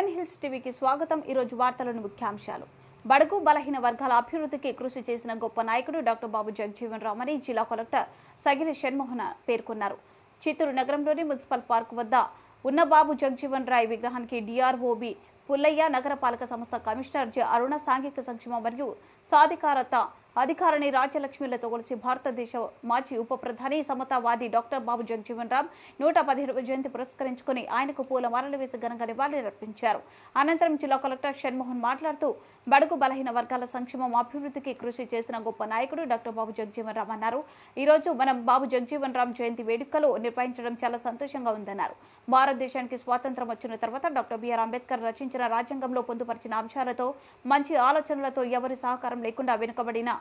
7 hills టీవీకి స్వాగతం. ఈ రోజు వార్తలను ముఖ్యాంశాలు. బడుగు బలహీన వర్గాల అభివృద్ధికి కృషి చేసిన గొప్ప నాయకుడు డాక్టర్ బాబు జగజీవన్ రామ్ అని జిల్లా కలెక్టర్ సగిలి షణ్మోహన్ పేర్కొన్నారు. చిత్తూరు నగరంలోని మున్సిపల్ పార్క్ వద్ద ఉన్న బాబు జగజీవన్ రాయ్ విగ్రహానికి డిఆర్ఓబి పుల్లయ్య, నగరపాలక సంస్థ కమిషనర్ జె అరుణ, సాంఘిక సంక్షేమ మరియు సాధికారత అధికారిని రాజ్యలక్ష్మిలతో కలిసి భారతదేశ మాజీ ఉప ప్రధాని సమతావాది డాక్టర్ బాబు జగజీవన్ రామ్ 117వ జయంతి పురస్కరించుకుని ఆయనకు పూలమాలలు వేసి ఘనంగా నివాళులర్పించారు. అనంతరం జిల్లా కలెక్టర్ షణ్మోహన్ మాట్లాడుతూ బడుగు బలహీన వర్గాల సంక్షేమం అభివృద్ధికి కృషి చేసిన గొప్ప నాయకుడు డాక్టర్ బాబు జగజీవన్ రామ్ అన్నారు. ఈ రోజు మనం బాబు జగజీవన్ రామ్ జయంతి వేడుకలు నిర్వహించడం చాలా సంతోషంగా ఉందన్నారు. భారతదేశానికి స్వాతంత్ర్యం వచ్చిన తర్వాత డాక్టర్ బిఆర్ అంబేద్కర్ రచించిన రాజ్యాంగంలో పొందుపరిచిన అంశాలతో మంచి ఆలోచనలతో ఎవరి సహకారం లేకుండా వెనుకబడిన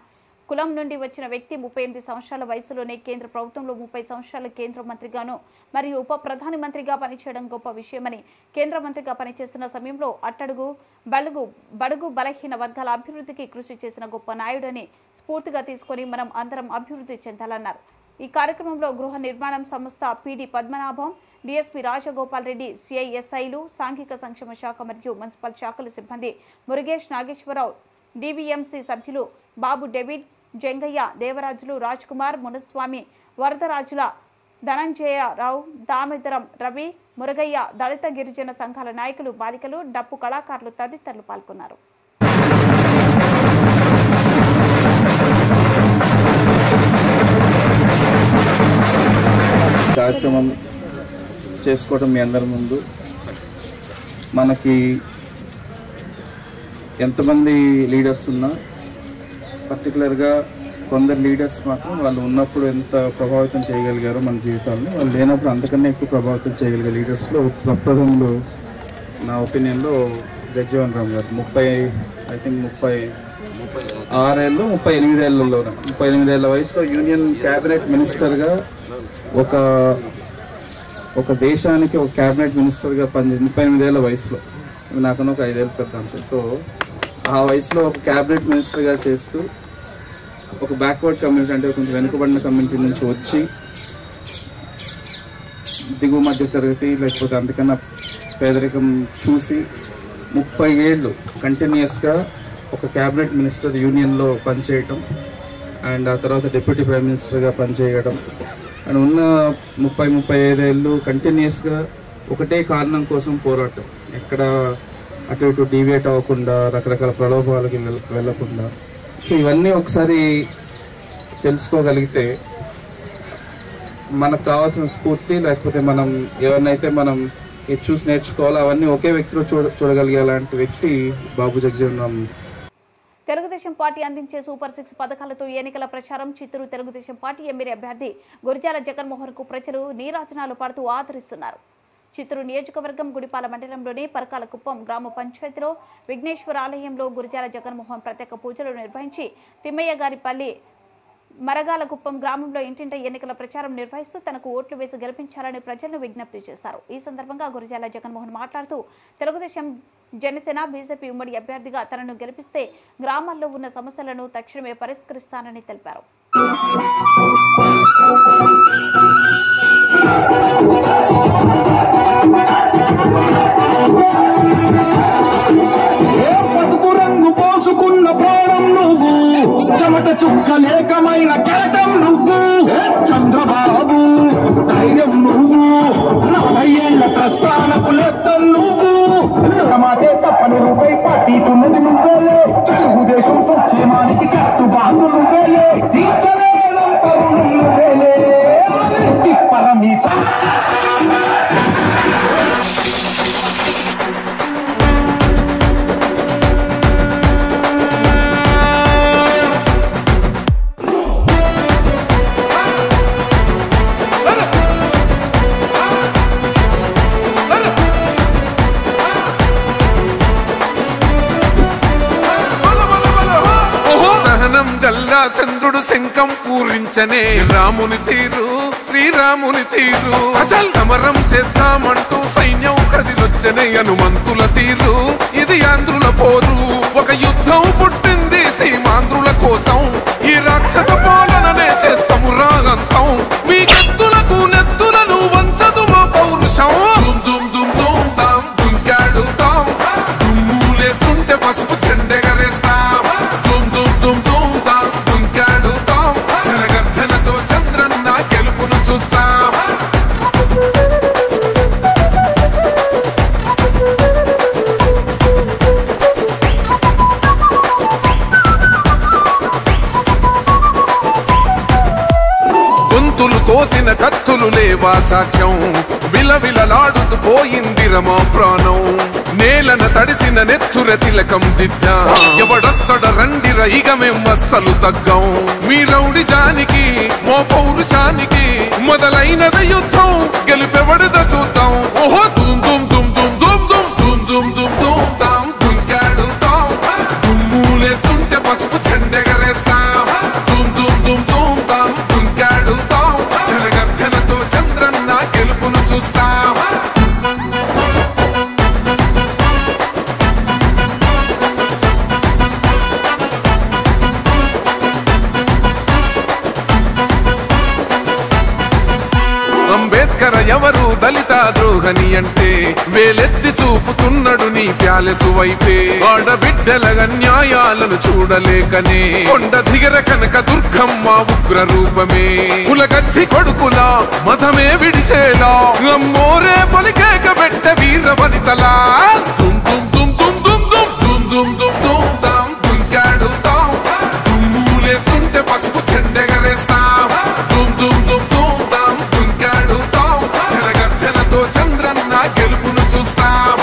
కులం నుండి వచ్చిన వ్యక్తి 38 సంవత్సరాల వయసులోనే కేంద్ర ప్రభుత్వంలో 30 సంవత్సరాల కేంద్ర మంత్రిగాను మరియు ఉప ప్రధాని మంత్రిగా పనిచేయడం గొప్ప విషయమని, కేంద్ర మంత్రిగా పనిచేస్తున్న సమయంలో అట్టడుగు బడుగు బలహీన వర్గాల అభివృద్ధికి కృషి చేసిన గొప్ప నాయుడని స్ఫూర్తిగా తీసుకొని మనం అందరం అభివృద్ధి చెందాలన్నారు. ఈ కార్యక్రమంలో గృహ నిర్మాణం సంస్థ పిడి పద్మనాభం, డిఎస్పీ రాజగోపాల్ రెడ్డి, సిఐఎస్ఐలు, సాంఘిక సంక్షేమ శాఖ మరియు మున్సిపల్ శాఖల సిబ్బంది, మురుగేష్, నాగేశ్వరరావు, డివిఎంసి సభ్యులు బాబు, డేవిడ్, జంగయ్య, దేవరాజులు, రాజ్ కుమార్, మునస్వామి, వరదరాజుల, ధనంజయరావు, దామోదరం, రవి, మురుగయ్య, దళిత గిరిజన సంఘాల నాయకులు, బాలికలు, డప్పు కళాకారులు తదితరులు పాల్గొన్నారు. కార్యక్రమం చేసుకోవడం మీ అందరి ముందు మనకి ఎంతమంది లీడర్స్ ఉన్నా పర్టికులర్గా కొందరు లీడర్స్ మాత్రం వాళ్ళు ఉన్నప్పుడు ఎంత ప్రభావితం చేయగలిగారో మన జీవితాలను, వాళ్ళు లేనప్పుడు అంతకన్నా ఎక్కువ ప్రభావితం చేయగలిగే లీడర్స్లో ప్రప్రథంలో నా ఒపీనియన్లో జగజీవన్ రామ్ గారు 38 ఏళ్ళ వయసులో యూనియన్ క్యాబినెట్ మినిస్టర్గా ఒక దేశానికి ఒక క్యాబినెట్ మినిస్టర్గా 38 ఏళ్ళ వయసులో, నాకన్నా ఒక 5 ఏళ్ళు పెద్ద అంతే. సో ఆ వయసులో ఒక క్యాబినెట్ మినిస్టర్గా చేస్తూ ఒక బ్యాక్వర్డ్ కమ్యూనిటీ అంటే కొంచెం వెనుకబడిన కమ్యూనిటీ నుంచి వచ్చి దిగువ మధ్య తరగతి లేకపోతే అందుకన్నా పేదరికం చూసి 30 ఏళ్ళు కంటిన్యూస్గా ఒక క్యాబినెట్ మినిస్టర్ యూనియన్లో పనిచేయటం అండ్ ఆ తర్వాత డిప్యూటీ ప్రైమ్ మినిస్టర్గా పనిచేయడం అండ్ ఉన్న 35 ఏళ్ళు కంటిన్యూస్గా ఒకటే కారణం కోసం పోరాటం, ఎక్కడ అటు ఇటు డీవియేట్ అవ్వకుండా, రకరకాల ప్రలోభాలకి వెళ్ళకుండా. సో ఇవన్నీ ఒకసారి తెలుసుకోగలిగితే మనకు కావాల్సిన స్ఫూర్తి లేకపోతే మనం ఎవరినైతే మనం చూసి నేర్చుకోవాలో అవన్నీ ఒకే వ్యక్తిలో చూడగలిగే అలాంటి వ్యక్తి బాబు జగజీవన్ రామ్. తెలుగుదేశం పార్టీ అందించే సూపర్ 6 పథకాలతో ఎన్నికల ప్రచారం. చిత్తూరు తెలుగుదేశం పార్టీ ఎమ్మెల్యే అభ్యర్థి గురిజాల జగన్మోహన్ కు ప్రజలు నీరాజనాలు పడుతూ ఆదరిస్తున్నారు. చిత్తూరు నియోజకవర్గం గుడిపాల మండలంలోని పరకాల కుప్పం గ్రామ పంచాయతీలో విఘ్నేశ్వర ఆలయంలో గురిజాల జగన్మోహన్ ప్రత్యేక పూజలు నిర్వహించి తిమ్మయ్య గారిపల్లి మరగాల కుప్పం గ్రామంలో ఇంటింట ఎన్నికల ప్రచారం నిర్వహిస్తూ తనకు ఓట్లు వేసి గెలిపించాలని ప్రజలను విజ్ఞప్తి చేశారు. ఈ సందర్భంగా గురిజాల జగన్మోహన్ మాట్లాడుతూ తెలుగుదేశం, జనసేన, బీజేపీ ఉమ్మడి అభ్యర్థిగా తనను గెలిపిస్తే గ్రామాల్లో ఉన్న సమస్యలను తక్షణమే పరిష్కరిస్తానని తెలిపారు. పసుపు రంగు పోసుకున్న ప్రాణం నువ్వు, చెమట చుక్కలేకమైన కెరటం నువ్వు, చంద్రబాబు ధైర్యం నువ్వు, 40 ఏళ్ల ప్రస్థానపు నేస్తం నువ్వు, మాటే తప్పని రూపై పార్టీకున్నది నువ్వేలే, తెలుగుదేశం సంక్షేమానికి కట్టుబాటు నువ్వేలే, తీర్చలేని తరుణం నువ్వేలే, తిప్పరమీ చంద్రుడు శంఖం పూరించనే రాముని తీరు, శ్రీరాముని తీరు, అచల్ సమరం చేద్దామంటూ సైన్యం కదిలొచ్చనే హనుమంతుల తీరు. ఇది ఆంధ్రుల పోరు, ఒక యుద్ధం పుట్టింది సీమాంధ్రుల కోసం, ఈ రాక్షస పాలననే చేస్తాము రాగంతం, మీ కత్తులకు నెత్తులను వంచదు మా పౌరుషం. దుమ్ దుమ్ దుమ్ దుమ్ తాం దుంకాడుతాం కోసిన కత్తులు లేవా సాక్ష్యం విలవిలలాడుతూ పోయిందిరమా ప్రాణం నేలన తడిసిన నెత్తుర తిలకం దిద్దా ఎవడొస్తడ రండిర ఇక మేం అస్సలు తగ్గం మీ రౌడి జానికి మో పౌరుషానికి మొదలైనద యుద్ధం గెలుపెవడద చూద్దాం ఓహో దుమ్ దుమ్ దుమ్ దుమ్ దుమ్ దుమ్ దుమ్ దుమ్ దుమ్ దుమ్ తాం దుంకాడుతాం దుమ్ములేస్తుంటే పసుపు చెండెగరేస్తాం దుమ్ దుమ్ దుమ్ దుమ్ తాం దుంకాడుతాం జనగర్జనతో చంద్రన్న గెలుపును చూస్తాం అంబేద్కర్ ఎవరు దళిత ద్రోహని అంటే వేలెత్తి చూపుతున్నాడు నీ ప్యాలెసు వైపే ఆడబిడ్డల న్యాయాలను చూడలేకనే కొండ దిగర కనక దుర్గమ్మ ఉగ్ర రూపమే కులగచ్చి కొడుకులా మతమే విడిచేలా అమ్మోరే పలికేక పెట్ట వీర వనితలా దుమ్ దుమ్ దుమ్ దుమ్ దుమ్ దుమ్ దుమ్ దుమ్ దుమ్ దుమ్ తాం దుంకాడుతాం దుమ్ములేస్తుంటే పసుపు చెండెగరేస్తాం దుమ్ దుమ్ దుమ్ దుమ్ తాం దుంకాడుతాం జనగర్జనతో చంద్రన్న గెలుపును చూస్తాం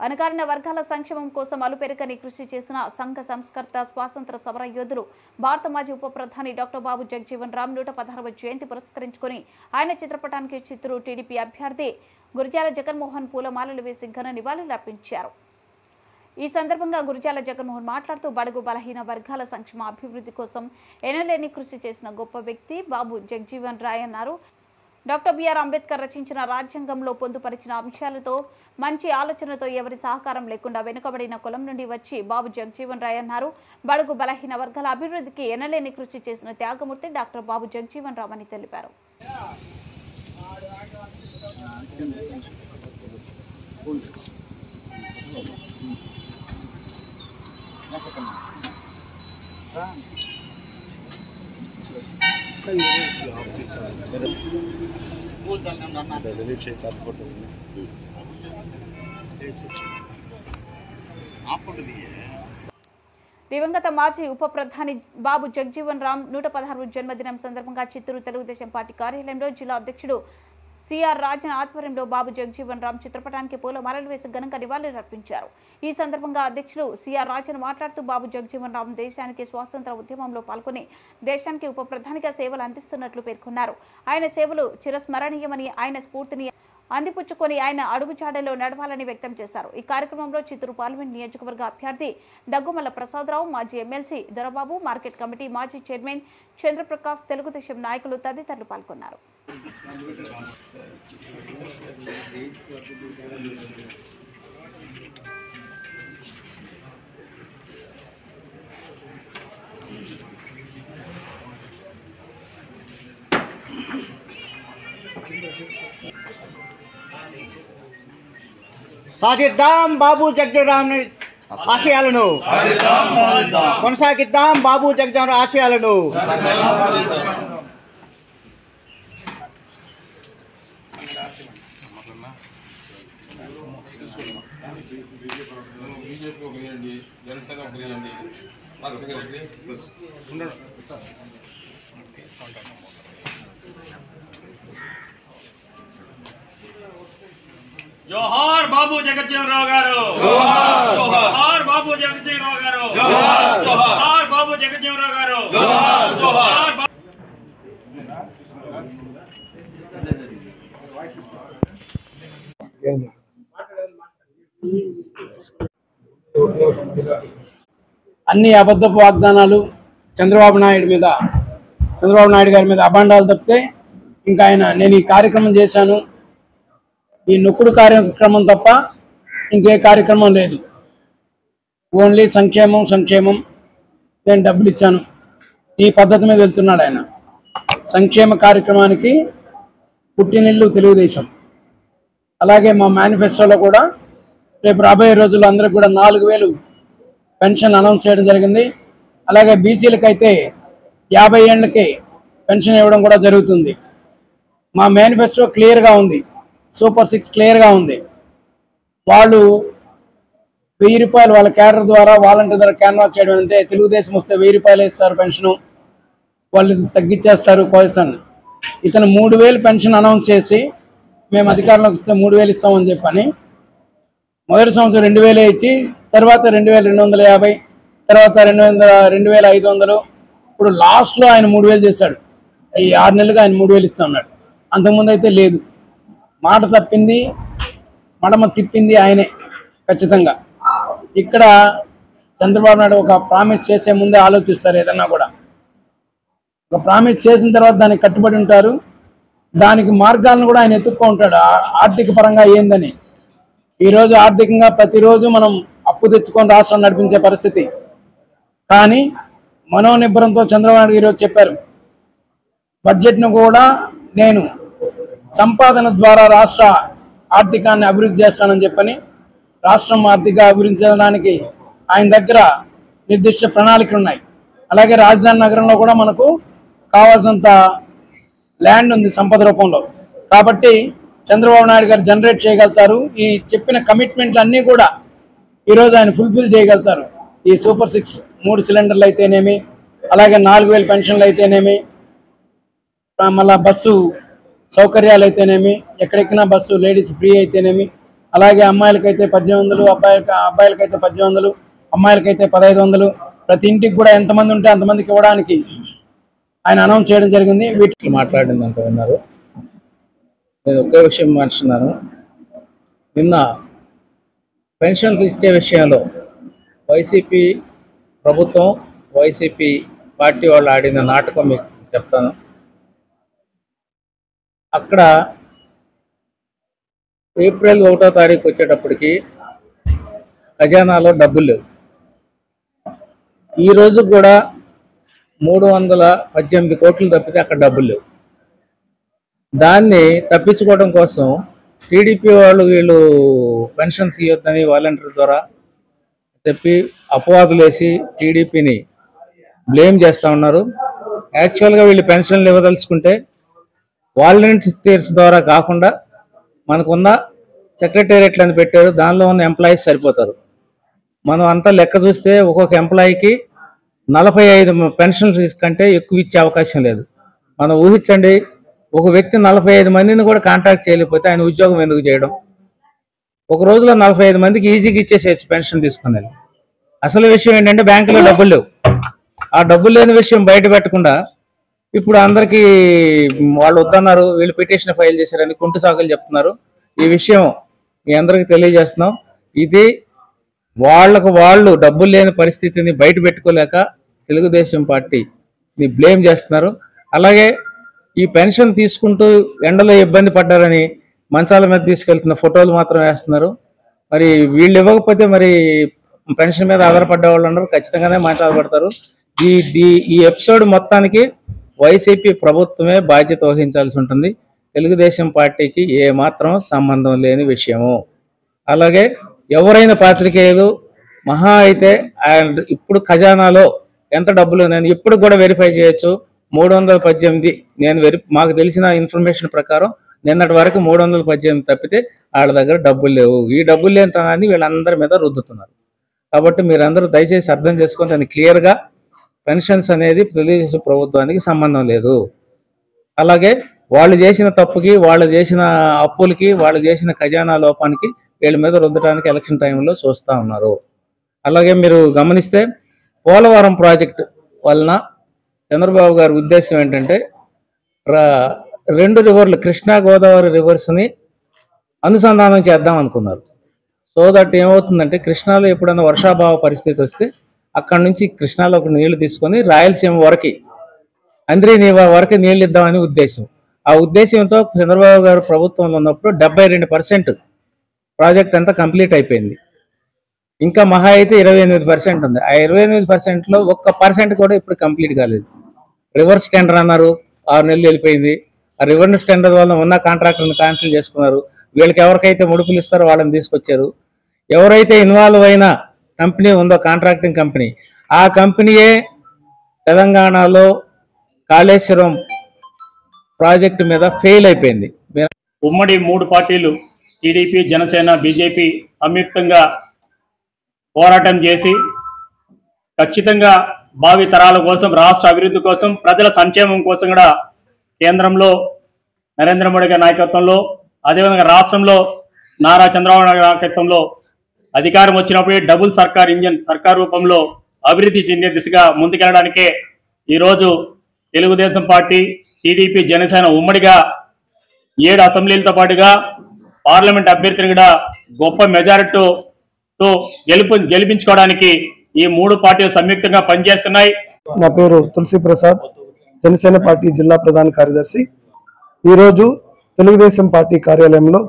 అణగారిన వర్గాల సంక్షేమం కోసం అలుపెరగని కృషి చేసిన సంఘ సంస్కర్త స్వాతంత్ర సమర యోధులు భారత మాజీ ఉప ప్రధాని డాక్టర్ బాబు జగజీవన్ రామ్ 116వ జయంతి పురస్కరించుకుని ఆయన చిత్రపటానికి చిత్తూరు టీడీపీ అభ్యర్థి గురజాల జగన్మోహన్ పూలమాలలు వేసి ఘన నివాళులర్పించారు. ఈ సందర్భంగా గురజాల జగన్మోహన్ మాట్లాడుతూ బడుగు బలహీన వర్గాల సంక్షేమ అభివృద్ధి కోసం ఎనలేని కృషి చేసిన గొప్ప వ్యక్తి బాబు జగజీవన్ రాయ్ అన్నారు. డాక్టర్ బిఆర్ అంబేద్కర్ రచించిన రాజ్యాంగంలో పొందుపరిచిన అంశాలతో మంచి ఆలోచనతో ఎవరి సహకారం లేకుండా వెనుకబడిన కులం నుండి వచ్చి బాబు జగజీవన్ రాయ్ అన్నారు. బడుగు బలహీన వర్గాల అభివృద్ధికి ఎనలేని కృషి చేసిన త్యాగమూర్తి డాక్టర్ బాబు జగజీవన్ రామ్ అని తెలిపారు. దివంగత మాజీ ఉప ప్రధాని బాబు జగజీవన్ రామ్ 116వ జన్మదినం సందర్భంగా చిత్తూరు తెలుగుదేశం పార్టీ కార్యాలయంలో జిల్లా అధ్యక్షుడు సిఆర్ రాజన్ ఆధ్వర్యంలో బాబు జగజీవన్ రామ్ చిత్రపటానికి పూలమాలలు వేసి ఘనంగా నివాళులర్పించారు. ఈ సందర్భంగా అధ్యక్షుడు సిఆర్ రాజన్ మాట్లాడుతూ బాబు జగజీవన్ రామ్ దేశానికి స్వాతంత్ర ఉద్యమంలో పాల్గొని దేశానికి ఉప ప్రధానిగా సేవలు అందిస్తున్నట్లు పేర్కొన్నారు. ఆయన సేవలు చిరస్మరణీయమని ఆయన స్ఫూర్తిని అందిపుచ్చుకొని ఆయన అడుగుజాడలో నడవాలని వ్యక్తం చేశారు. ఈ కార్యక్రమంలో చిత్తూరు పార్లమెంట్ నియోజకవర్గ అభ్యర్థి దగ్గుమల్ల ప్రసాదరావు, మాజీ ఎమ్మెల్సీ దొరబాబు, మార్కెట్ కమిటీ మాజీ చైర్మన్ చంద్రప్రకాష్, తెలుగుదేశం నాయకులు తదితరులు పాల్గొన్నారు. సాధిద్దాం బాబు జగజీవన్ ఆశయాలను, కొనసాగిద్దాం బాబు జగజీవన్ ఆశయాలను. जोहार बाबू जगजीवन राव गारू, जोहार बाबू जगजीवन राव गारू, जोहार बाबू जगजीवन राव गारू, जोहार అన్ని అబద్ధపు వాగ్దానాలు చంద్రబాబు నాయుడు గారి మీద అభాండాలు తప్పితే ఇంకా ఆయన నేను ఈ కార్యక్రమం చేశాను, ఈ నొక్కుడు కార్యక్రమం తప్ప ఇంకే కార్యక్రమం లేదు. ఓన్లీ సంక్షేమం నేను డబ్బులు ఇచ్చాను, ఈ పద్ధతి మీద వెళ్తున్నాడు ఆయన. సంక్షేమ కార్యక్రమానికి పుట్టినిల్లు తెలుగుదేశం. అలాగే మా మేనిఫెస్టోలో కూడా రేపు రాబోయే రోజుల్లో అందరికి కూడా 4000 పెన్షన్ అనౌన్స్ చేయడం జరిగింది. అలాగే బీసీలకైతే 50 ఏళ్ళకి పెన్షన్ ఇవ్వడం కూడా జరుగుతుంది. మా మేనిఫెస్టో క్లియర్గా ఉంది, సూపర్ 6 క్లియర్గా ఉంది. వాళ్ళు 1000 రూపాయలు వాళ్ళ క్యాడర్ ద్వారా వాలంటీర్ ద్వారా క్యాన్వాస్ చేయడం అంటే తెలుగుదేశం వస్తే 1000 రూపాయలు ఇస్తారు పెన్షను, వాళ్ళు తగ్గించేస్తారు కోల్సన్. ఇతను 3000 పెన్షన్ అనౌన్స్ చేసి మేము అధికారంలోకి ఇస్తే 3000 ఇస్తామని చెప్పని మొదటి సంవత్సరం 2000 ఇచ్చి తర్వాత 2250, తర్వాత 2500, ఇప్పుడు లాస్ట్లో ఆయన 3000 చేశాడు. ఈ 6 నెలలుగా ఆయన 3000 ఇస్తా ఉన్నాడు. అంతకుముందు అయితే లేదు. మాట తప్పింది, మడమ తిప్పింది ఆయనే ఖచ్చితంగా. ఇక్కడ చంద్రబాబు నాయుడు ఒక ప్రామిస్ చేసే ముందే ఆలోచిస్తారు. ఏదన్నా కూడా ఒక ప్రామిస్ చేసిన తర్వాత దానికి కట్టుబడి ఉంటారు. దానికి మార్గాలను కూడా ఆయన ఎత్తుక్కో ఉంటాడు. ఆర్థిక పరంగా ఏందని ఈరోజు ఆర్థికంగా ప్రతిరోజు మనం అప్పు తెచ్చుకొని రాష్ట్రం నడిపించే పరిస్థితి. కానీ మనోనిబ్బరంతో చంద్రబాబు నాయుడు ఈరోజు చెప్పారు, బడ్జెట్ను కూడా నేను సంపాదన ద్వారా రాష్ట్ర ఆర్థికాన్ని అభివృద్ధి చేస్తానని చెప్పని, రాష్ట్రం ఆర్థిక అభివృద్ధి చేయడానికి ఆయన దగ్గర నిర్దిష్ట ప్రణాళికలు ఉన్నాయి. అలాగే రాజధాని నగరంలో కూడా మనకు కావాల్సినంత ల్యాండ్ ఉంది సంపద రూపంలో. కాబట్టి చంద్రబాబు నాయుడు గారు జనరేట్ చేయగలుగుతారు. ఈ చెప్పిన కమిట్మెంట్లు అన్నీ కూడా ఈరోజు ఆయన ఫుల్ఫిల్ చేయగలుగుతారు. ఈ సూపర్ 6 3 సిలిండర్లు అయితేనేమి, అలాగే 4000 పెన్షన్లు అయితేనేమి, మళ్ళా బస్సు సౌకర్యాలు అయితేనేమి, ఎక్కడెక్కినా బస్సు లేడీస్ ఫ్రీ అయితేనేమి, అలాగే అమ్మాయిలకైతే 1800, అబ్బాయిలకైతే 1800, అమ్మాయిలకైతే 1500, ప్రతి ఇంటికి కూడా ఎంతమంది ఉంటే అంతమందికి ఇవ్వడానికి ఆయన అనౌన్స్ చేయడం జరిగింది. వీటికి మాట్లాడిందంత విన్నారు. నేను ఒకే విషయం మంటున్నాను. నిన్న పెన్షన్లు ఇచ్చే విషయంలో వైసీపీ ప్రభుత్వం, వైసీపీ పార్టీ వాళ్ళు ఆడిన నాటకం మీకు చెప్తాను. అక్కడ ఏప్రిల్ 1వ తారీఖు వచ్చేటప్పటికి ఖజానాలో డబ్బులు లేవు. ఈరోజు కూడా 318 కోట్లు తప్పితే అక్కడ డబ్బులు లేవు. దాన్ని తప్పించుకోవడం కోసం టీడీపీ వాళ్ళు వీళ్ళు పెన్షన్స్ ఇవ్వద్దని వాలంటీర్ ద్వారా చెప్పి అపవాదులు వేసి టీడీపీని బ్లేమ్ చేస్తూ ఉన్నారు. యాక్చువల్గా వీళ్ళు పెన్షన్లు ఇవ్వదలుచుకుంటే వాలంటీర్స్ ద్వారా కాకుండా మనకున్న సెక్రటేరియట్లు అని పెట్టారు, దానిలో ఉన్న ఎంప్లాయీస్ సరిపోతారు. మనం అంతా లెక్క చూస్తే ఒక్కొక్క ఎంప్లాయీకి 45 పెన్షన్స్ కంటే ఎక్కువ ఇచ్చే అవకాశం లేదు. మనం ఊహించండి, ఒక వ్యక్తి 45 మందిని కూడా కాంటాక్ట్ చేయలేకపోతే ఆయన ఉద్యోగం ఎందుకు చేయడం? ఒక రోజులో 45 మందికి ఈజీగా ఇచ్చేసేయచ్చు పెన్షన్ తీసుకునేది. అసలు విషయం ఏంటంటే బ్యాంకులో డబ్బులు లేవు. ఆ డబ్బులు లేని విషయం బయట పెట్టకుండా ఇప్పుడు అందరికీ వాళ్ళు వద్దన్నారు, వీళ్ళు పిటిషన్ ఫైల్ చేశారని కుంటు సాకులు చెప్తున్నారు. ఈ విషయం మీ అందరికీ తెలియజేస్తున్నాం. ఇది వాళ్ళు డబ్బులు లేని పరిస్థితిని బయట పెట్టుకోలేక తెలుగుదేశం పార్టీని బ్లేమ్ చేస్తున్నారు. అలాగే ఈ పెన్షన్ తీసుకుంటూ ఎండలో ఇబ్బంది పడ్డారని మంచాల మీద తీసుకెళ్తున్న ఫోటోలు మాత్రం వేస్తున్నారు. మరి వీళ్ళు ఇవ్వకపోతే మరి పెన్షన్ మీద ఆధారపడ్డ వాళ్ళు ఉన్నారు, ఖచ్చితంగానే మాట్లాడబడతారు. ఈ ఎపిసోడ్ మొత్తానికి వైసీపీ ప్రభుత్వమే బాధ్యత వహించాల్సి ఉంటుంది. తెలుగుదేశం పార్టీకి ఏమాత్రం సంబంధం లేని విషయము. అలాగే ఎవరైనా పాత్రికేయులు మహా అయితే ఇప్పుడు ఖజానాలో ఎంత డబ్బులు నేను ఇప్పుడు కూడా వెరిఫై చేయొచ్చు. 318 మాకు తెలిసిన ఇన్ఫర్మేషన్ ప్రకారం నిన్నటి వరకు 318 తప్పితే వాళ్ళ దగ్గర డబ్బులు లేవు. ఈ డబ్బులు లేని తనాన్ని వీళ్ళందరి మీద రుద్దుతున్నారు. కాబట్టి మీరందరూ దయచేసి అర్థం చేసుకొని దాన్ని క్లియర్గా పెన్షన్స్ అనేది తెలుగుదేశం ప్రభుత్వానికి సంబంధం లేదు. అలాగే వాళ్ళు చేసిన తప్పుకి, వాళ్ళు చేసిన అప్పులకి, వాళ్ళు చేసిన ఖజానా లోపానికి వీళ్ళ మీద రుద్దడానికి ఎలక్షన్ టైంలో చూస్తూ ఉన్నారు. అలాగే మీరు గమనిస్తే పోలవరం ప్రాజెక్టు వలన చంద్రబాబు గారి ఉద్దేశం ఏంటంటే 2 రివర్లు కృష్ణా గోదావరి రివర్స్ని అనుసంధానం చేద్దాం అనుకున్నారు. సో దట్ ఏమవుతుందంటే కృష్ణాలో ఎప్పుడైనా వర్షాభావ పరిస్థితి వస్తే అక్కడ నుంచి కృష్ణాలోకి నీళ్లు తీసుకొని రాయలసీమ వరకు అంద్రీ వరకు నీళ్ళు ఇద్దామని ఉద్దేశం. ఆ ఉద్దేశంతో చంద్రబాబు గారు ప్రభుత్వంలో ఉన్నప్పుడు 72% ప్రాజెక్ట్ అంతా కంప్లీట్ అయిపోయింది. ఇంకా మహా అయితే 28% ఉంది. ఆ 28%లో 1% కూడా ఇప్పుడు కంప్లీట్ కాలేదు. రివర్స్ టెండర్ అన్నారు, 6 నెలలు వెళ్ళిపోయింది. ఆ రివర్స్ టెండర్ వల్ల ఉన్న కాంట్రాక్టర్ని క్యాన్సిల్ చేసుకున్నారు. వీళ్ళకి ఎవరికైతే ముడుపులు ఇస్తారో వాళ్ళని తీసుకొచ్చారు. ఎవరైతే ఇన్వాల్వ్ అయిన కంపెనీ ఉందో కాంట్రాక్టింగ్ కంపెనీ, ఆ కంపెనీయే తెలంగాణలో కాళేశ్వరం ప్రాజెక్టు మీద ఫెయిల్ అయిపోయింది. ఉమ్మడి 3 పార్టీలు టీడీపీ, జనసేన, బీజేపీ సంయుక్తంగా పోరాటం చేసి ఖచ్చితంగా భావి తరాల కోసం, రాష్ట్ర అభివృద్ధి కోసం, ప్రజల సంక్షేమం కోసం కూడా కేంద్రంలో నరేంద్ర మోడీ గారి నాయకత్వంలో, అదేవిధంగా రాష్ట్రంలో నారా చంద్రబాబు నాయుడు నాయకత్వంలో అధికారం వచ్చినప్పుడే డబుల్ సర్కార్ ఇంజన్ సర్కార్ రూపంలో అభివృద్ధి చెందే దిశగా ముందుకెళ్లడానికే ఈరోజు తెలుగుదేశం పార్టీ, టీడీపీ, జనసేన ఉమ్మడిగా 7 అసెంబ్లీలతో పాటుగా పార్లమెంట్ అభ్యర్థిని కూడా గొప్ప మెజారిటీతో గెలిపించుకోవడానికి ఈ 3 పార్టీలు సంయుక్తంగా పనిచేస్తున్నాయి. నా పేరు తులసి ప్రసాద్, జనసేన పార్టీ జిల్లా ప్రధాన కార్యదర్శి. ఈరోజు తెలుగుదేశం పార్టీ కార్యాలయంలో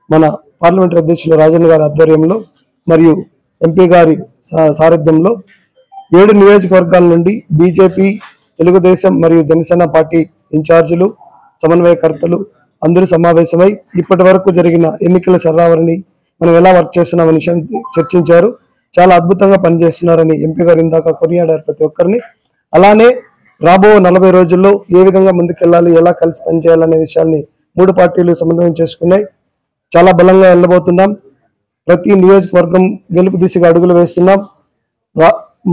మన పార్లమెంటరీ అధ్యక్షులు రాజన్న గారి ఆధ్వర్యంలో మరియు ఎంపీ గారి సారథ్యంలో 7 నియోజకవర్గాల నుండి బీజేపీ, తెలుగుదేశం మరియు జనసేన పార్టీ ఇన్ఛార్జీలు, సమన్వయకర్తలు అందరూ సమావేశమై ఇప్పటి వరకు జరిగిన ఎన్నికల సరళావరిని మనం ఎలా వర్క్ చేస్తున్నాం అనే విషయం చర్చించారు. చాలా అద్భుతంగా పనిచేస్తున్నారని ఎంపీ గారు ఇందాక కొనియాడారు ప్రతి ఒక్కరిని. అలానే రాబో 40 రోజుల్లో ఏ విధంగా ముందుకెళ్ళాలి, ఎలా కలిసి పనిచేయాలనే విషయాల్ని 3 పార్టీలు సమన్వయం చేసుకున్నాయి. చాలా బలంగా వెళ్ళబోతున్నాం. ప్రతి నియోజకవర్గం గెలుపు దిశగా అడుగులు వేస్తున్నాం.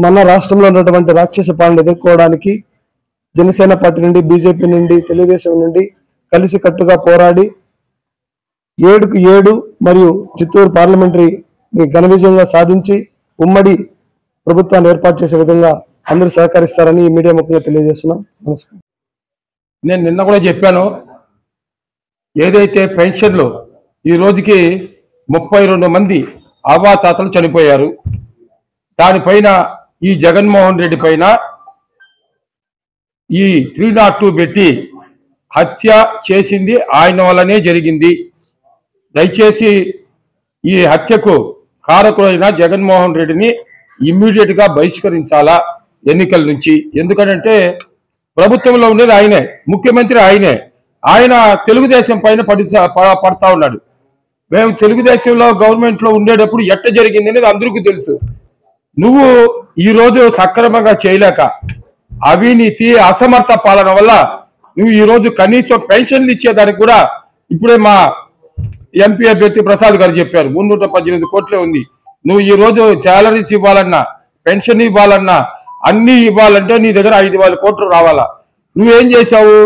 మన రాష్ట్రంలో ఉన్నటువంటి రాక్షస పాలన ఎదుర్కోవడానికి జనసేన పార్టీ నుండి, బీజేపీ నుండి, తెలుగుదేశం నుండి కలిసి కట్టుగా పోరాడి 7కు 7 మరియు చిత్తూరు పార్లమెంటరీ ఘన విజయంగా సాధించి ఉమ్మడి ప్రభుత్వాన్ని ఏర్పాటు చేసే విధంగా అందరూ సహకరిస్తారని ఈ మీడియా ముఖ్యంగా తెలియజేస్తున్నాం. నమస్కారం. నేను నిన్న కూడా చెప్పాను, ఏదైతే పెన్షన్లు ఈ రోజుకి 32 మంది అవ్వాతాతలు చనిపోయారు. దానిపైన ఈ జగన్మోహన్ రెడ్డి పైన ఈ 302 పెట్టి హత్య చేసింది ఆయన వల్లనే జరిగింది. దయచేసి ఈ హత్యకు కారకుడైన జగన్మోహన్ రెడ్డిని ఇమ్మీడియట్గా బహిష్కరించాలా ఎన్నికల నుంచి. ఎందుకంటే ప్రభుత్వంలో ఉండేది ఆయనే, ముఖ్యమంత్రి ఆయనే. ఆయన తెలుగుదేశం పైన పడతా ఉన్నాడు. మేము తెలుగుదేశంలో గవర్నమెంట్లో ఉండేటప్పుడు ఎట్ట జరిగింది అనేది అందరికీ తెలుసు. నువ్వు ఈరోజు సక్రమంగా చేయలేక అవినీతి, అసమర్థ పాలన వల్ల నువ్వు ఈరోజు కనీసం పెన్షన్లు ఇచ్చేదానికి కూడా ఇప్పుడే మా ఎంపీ అభ్యర్థి ప్రసాద్ గారు చెప్పారు 318 కోట్లే ఉంది. నువ్వు ఈరోజు శాలరీస్ ఇవ్వాలన్నా, పెన్షన్ ఇవ్వాలన్నా, అన్ని ఇవ్వాలంటే నీ దగ్గర 5,000 కోట్లు రావాలా. నువ్వేం చేశావు?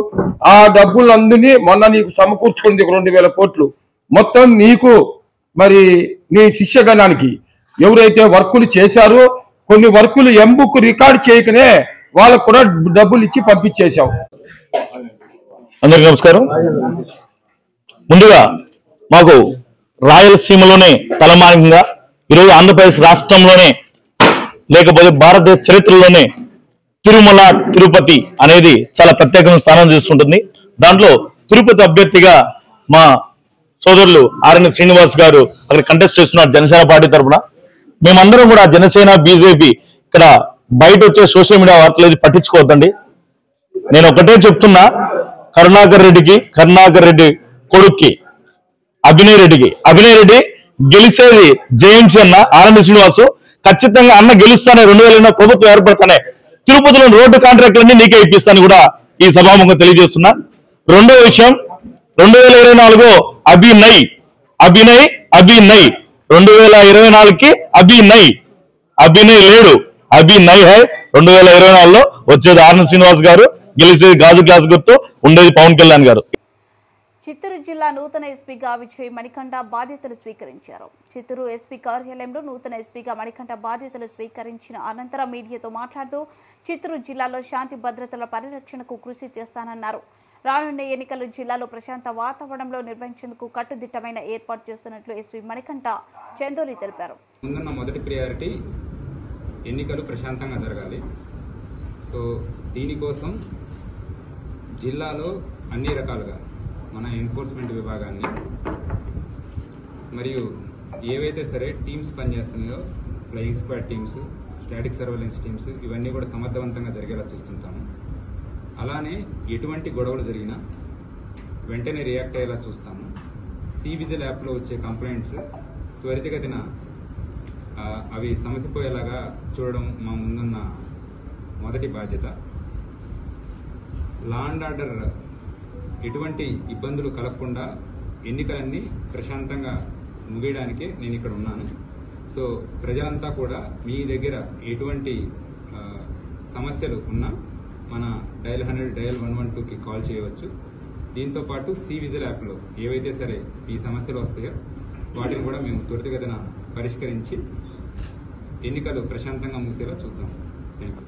ఆ డబ్బులందరినీ మొన్న నీకు సమకూర్చుకుంది 2,000 కోట్లు మొత్తం నీకు, మరి నీ శిష్యగణానికి ఎవరైతే వర్కులు చేశారో కొన్ని వర్కులు ఎంబుక్ రికార్డ్ చేయకనే వాళ్ళకు కూడా డబ్బులు ఇచ్చి పంపించేశావు. అందరికీ నమస్కారం. ముందుగా మాకు రాయలసీమలోనే తలమానికంగా ఈరోజు ఆంధ్రప్రదేశ్ రాష్ట్రంలోనే లేకపోతే భారతదేశ చరిత్రలోనే తిరుమల, తిరుపతి అనేది చాలా ప్రత్యేకమైన స్థానం తీసుకుంటుంది. దాంట్లో తిరుపతి అభ్యర్థిగా మా సోదరులు ఆర్ఎన్ శ్రీనివాస్ గారు అక్కడ కంటెస్ట్ చేస్తున్నారు జనసేన పార్టీ తరఫున. మేమందరం కూడా జనసేన, బీజేపీ ఇక్కడ బయట వచ్చే సోషల్ మీడియా వార్తలు ఏది పట్టించుకోవద్దండి. నేను ఒకటే చెప్తున్నా, కరుణాకర్ రెడ్డి కొడుక్కి అభినయ్ రెడ్డి గెలిచేది జేఎంసీ అన్న ఆర్ఎన్ శ్రీనివాసు ఖచ్చితంగా అన్న గెలుస్తానే 2020 ప్రభుత్వం ఏర్పడతానే తిరుపతిలో రోడ్డు కాంట్రాక్టులన్నీ నీకే ఇప్పిస్తాను కూడా ఈ సభాముఖంగా తెలియజేస్తున్నా. రెండో విషయం, 2024 అభినయ్ 2024కి అభినయ్ లేడు, అభినయ్ హై. 2024లో వచ్చేది ఆర్ఎన్ శ్రీనివాస్ గారు, గెలిచేది గాజు గ్లాస్ గుర్తు, ఉండేది పవన్ కళ్యాణ్ గారు. చిత్తూరు జిల్లా నూతన ఎస్పీగా విజయ్ మణికంఠ బాధ్యతలు స్వీకరించారు. చిత్తూరు ఎస్పీ కార్యాలయంలో నూతన ఎస్పీగా మణికంఠ బాధ్యతలు స్వీకరించిన అనంతరం మీడియాతో మాట్లాడుతూ చిత్తూరు జిల్లాలో శాంతి భద్రతల పరిరక్షణకు కృషి చేస్తానన్నారు. రానున్న ఎన్నికలు జిల్లాలో ప్రశాంత వాతావరణంలో నిర్వహించేందుకు కట్టుదిట్టమైన ఏర్పాటు చేస్తున్నట్లు ఎస్పీ మణికంఠ చందోలి తెలిపారు. ముందున్న మొదటి ప్రియారిటీ ఎన్నికలు ప్రశాంతంగా జరగాలి. సో దీనికోసం జిల్లాలో అన్ని రకాలుగా మన ఎన్ఫోర్స్మెంట్ విభాగాన్ని మరియు ఏవైతే సరే టీమ్స్ పనిచేస్తున్నాయో, flying squad teams, static surveillance teams, ఇవన్నీ కూడా సమర్థవంతంగా జరిగేలా చూస్తుంటాము. అలానే ఎటువంటి గొడవలు జరిగినా వెంటనే రియాక్ట్ అయ్యేలా చూస్తాము. సివిజిల్ యాప్లో వచ్చే కంప్లైంట్స్ త్వరితగతిన అవి సమసిపోయేలాగా చూడడం మా ముందున్న మొదటి బాధ్యత. లా అండ్ ఆర్డర్ ఎటువంటి ఇబ్బందులు కలగకుండా ఎన్నికలన్నీ ప్రశాంతంగా ముగియడానికే నేను ఇక్కడ ఉన్నాను. సో ప్రజలంతా కూడా మీ దగ్గర ఎటువంటి సమస్యలు ఉన్నా మన డయల్ 100 డయల్ 112కి కాల్ చేయవచ్చు. దీంతోపాటు విజిల్ యాప్లో ఏవైతే సరే ఈ సమస్యలు వస్తాయో వాటిని కూడా మేము త్వరితగతిన పరిష్కరించి ఎన్నికలు ప్రశాంతంగా ముగిసేలా చూద్దాం. Thank you.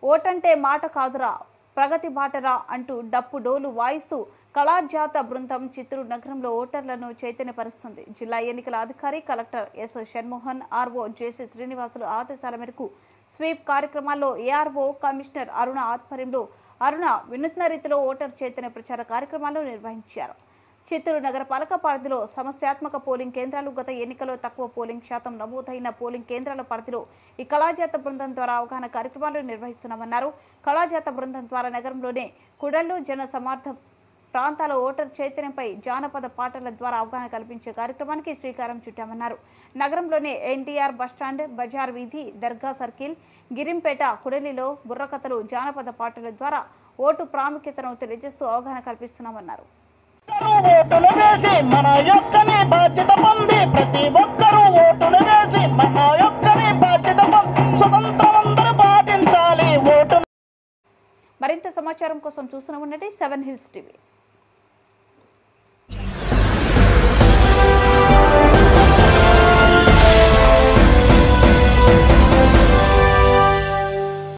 ఓటంటే మాట కాదురా, ప్రగతి బాటరా అంటూ డప్పు డోలు వాయిస్తూ కళాజాత బృందం చిత్తూరు నగరంలో ఓటర్లను చైతన్యపరుస్తుంది. జిల్లా ఎన్నికల అధికారి కలెక్టర్ ఎస్ షణ్మోహన్, ఆర్ఓ జేసీ శ్రీనివాసులు ఆదేశాల మేరకు స్వీప్ కార్యక్రమాల్లో ఏఆర్ఓ కమిషనర్ అరుణ ఆధ్వర్యంలో వినూత్న రీతిలో ఓటర్ చైతన్య ప్రచార కార్యక్రమాలు నిర్వహించారు. చిత్తూరు నగరపాలక పరిధిలో సమస్యాత్మక పోలింగ్ కేంద్రాలు, గత ఎన్నికల్లో తక్కువ పోలింగ్ శాతం నమోదైన పోలింగ్ కేంద్రాల పరిధిలో ఈ కళాజాత బృందం ద్వారా అవగాహన కార్యక్రమాలు నిర్వహిస్తున్నామన్నారు. కళాజాత బృందం ద్వారా నగరంలోనే కుడళ్లు జన సమార్థ ప్రాంతాల ఓటర్ చైతన్యంపై జానపద పాటల ద్వారా అవగాహన కల్పించే కార్యక్రమానికి శ్రీకారం చుట్టామన్నారు. నగరంలోనే ఎన్టీఆర్ బస్టాండ్, బజార్ వీధి, దర్గా సర్కిల్, గిరింపేట, కుడలిలో బుర్రకథలు, జానపద పాటల ద్వారా ఓటు ప్రాముఖ్యతను తెలియజేస్తూ అవగాహన కల్పిస్తున్నామన్నారు. ఓటులు వేసి మన యొక్కని బాధ్యత పొంది ప్రతి ఒక్కరూ ఓటులు వేసి మన యొక్కని బాధ్యత పొంది స్వతంత్రం అందరూ పాటించాలి. ఓటు మరింత సమాచారం కోసం చూస్తూనే ఉండండి 7 హిల్స్ టీవీ.